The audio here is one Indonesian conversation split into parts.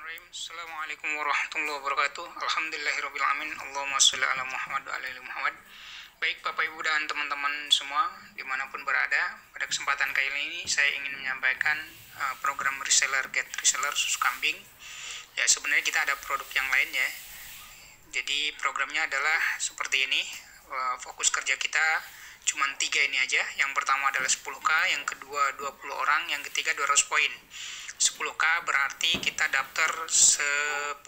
Bismillahirrahmanirrahim. Assalamualaikum warahmatullahi wabarakatuh. Alhamdulillahirrahmanirrahim. Allahumma sholli ala Muhammad wa ala ali Muhammad. Baik Bapak Ibu dan teman-teman semua dimanapun berada, pada kesempatan kali ini saya ingin menyampaikan program reseller get reseller susu kambing. Ya, sebenarnya kita ada produk yang lain ya. Jadi programnya adalah seperti ini. Fokus kerja kita cuma 3 ini aja. Yang pertama adalah 10K, yang kedua 20 orang, yang ketiga 200 poin. 10K berarti kita daftar 10.000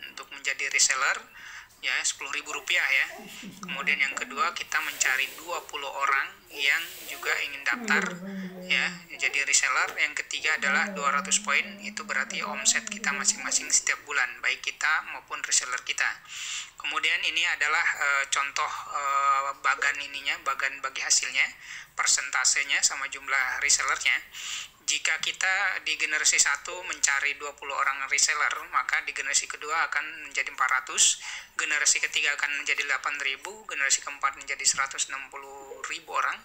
untuk menjadi reseller ya, 10.000 rupiah ya. Kemudian yang kedua kita mencari 20 orang yang juga ingin daftar ya jadi reseller. Yang ketiga adalah 200 poin, itu berarti omset kita masing-masing setiap bulan baik kita maupun reseller kita. Kemudian ini adalah contoh bagan bagan bagi hasilnya, persentasenya sama jumlah resellernya. Jika kita di generasi 1 mencari 20 orang reseller, maka di generasi kedua akan menjadi 400, generasi ketiga akan menjadi 8.000, generasi keempat menjadi 160.000 orang,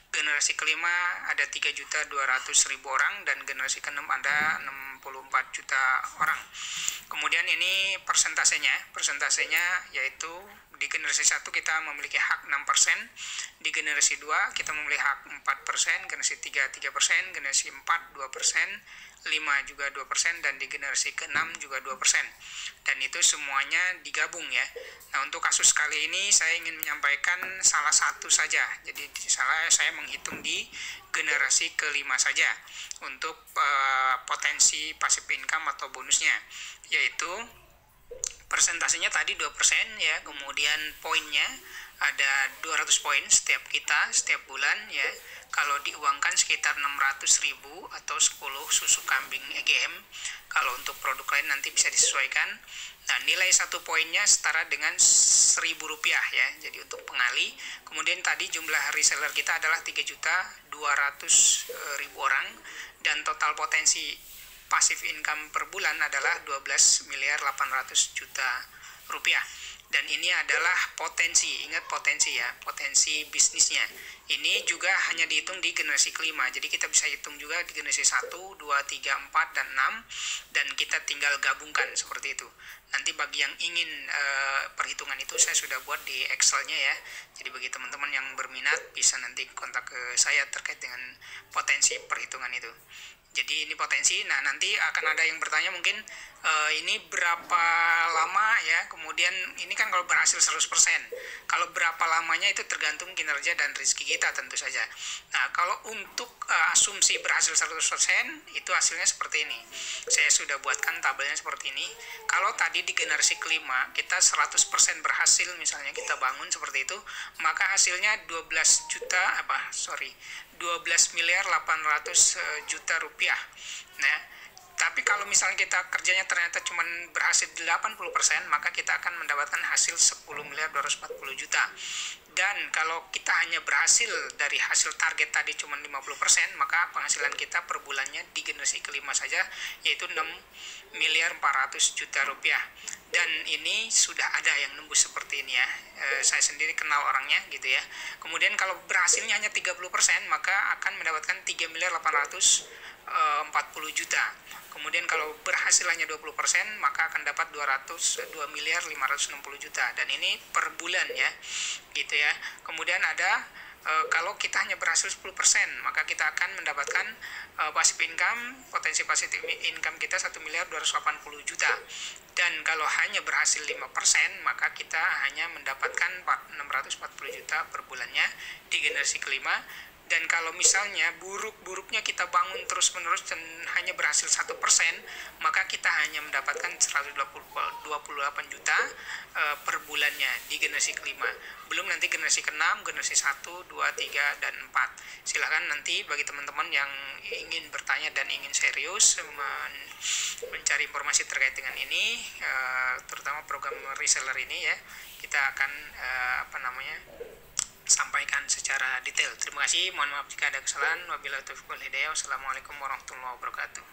generasi kelima ada 3.200.000 orang, dan generasi keenam ada 64 juta orang. Kemudian ini persentasenya yaitu di generasi 1 kita memiliki hak 6%, di generasi 2 kita memiliki hak 4%, generasi 3 3%, generasi 4 2%, 5 juga 2%, dan di generasi ke-6 juga 2%. Dan itu semuanya digabung ya. Nah, untuk kasus kali ini saya ingin menyampaikan salah satu saja. Jadi saya menghitung di generasi ke-5 saja untuk potensi passive income atau bonusnya, yaitu persentasenya tadi 2% ya, kemudian poinnya ada 200 poin setiap bulan ya. Kalau diuangkan sekitar 600.000 atau 10 susu kambing EGM. Kalau untuk produk lain nanti bisa disesuaikan. Nah, nilai satu poinnya setara dengan 1.000 rupiah ya. Jadi untuk pengali. Kemudian tadi jumlah reseller kita adalah 3.200.000 orang, dan total potensi passive income per bulan adalah 12.800.000.000 rupiah. Dan ini adalah potensi, ingat potensi ya, potensi bisnisnya. Ini juga hanya dihitung di generasi kelima, jadi kita bisa hitung juga di generasi 1, 2, 3, 4, dan 6, dan kita tinggal gabungkan seperti itu. Nanti bagi yang ingin perhitungan itu saya sudah buat di Excel-nya ya. Jadi bagi teman-teman yang berminat bisa nanti kontak ke saya terkait dengan potensi perhitungan itu. Jadi ini potensi. Nah, nanti akan ada yang bertanya mungkin ini berapa lama ya. Kemudian ini kan kalau berhasil 100%. Kalau berapa lamanya itu tergantung kinerja dan rezeki kita tentu saja. Nah, kalau untuk asumsi berhasil 100% itu hasilnya seperti ini. Saya sudah buatkan tabelnya seperti ini. Kalau tadi di generasi kelima kita 100% berhasil, misalnya kita bangun seperti itu, maka hasilnya 12.800.000.000 rupiah. Nah, tapi kalau misalnya kita kerjanya ternyata cuma berhasil 80%, maka kita akan mendapatkan hasil 10.240.000.000. Dan kalau kita hanya berhasil dari hasil target tadi cuma 50%, maka penghasilan kita per bulannya di generasi kelima saja yaitu 6.400.000.000 rupiah. Dan ini sudah ada yang nembus seperti ini ya. Saya sendiri kenal orangnya gitu ya. Kemudian kalau berhasilnya hanya 30%, maka akan mendapatkan 3.840.000.000. Kemudian kalau berhasil hanya 20%, maka akan dapat 2.560.000.000. Dan ini per bulan ya, gitu ya. Kemudian ada kalau kita hanya berhasil 10%, maka kita akan mendapatkan passive income, potensi passive income kita 1.280.000.000. Dan kalau hanya berhasil 5%, maka kita hanya mendapatkan 640.000.000 per bulannya di generasi kelima. Dan kalau misalnya buruk-buruknya kita bangun terus-menerus dan hanya berhasil 1%, maka kita hanya mendapatkan 128 juta per bulannya di generasi kelima. Belum nanti generasi ke-6, generasi 1, 2, 3, dan 4. Silahkan nanti bagi teman-teman yang ingin bertanya dan ingin serius mencari informasi terkait dengan ini, terutama program reseller ini ya, kita akan sampaikan secara detail. Terima kasih, mohon maaf jika ada kesalahan. Wabillahi taufiq wal hidayah. Wassalamualaikum warahmatullahi wabarakatuh.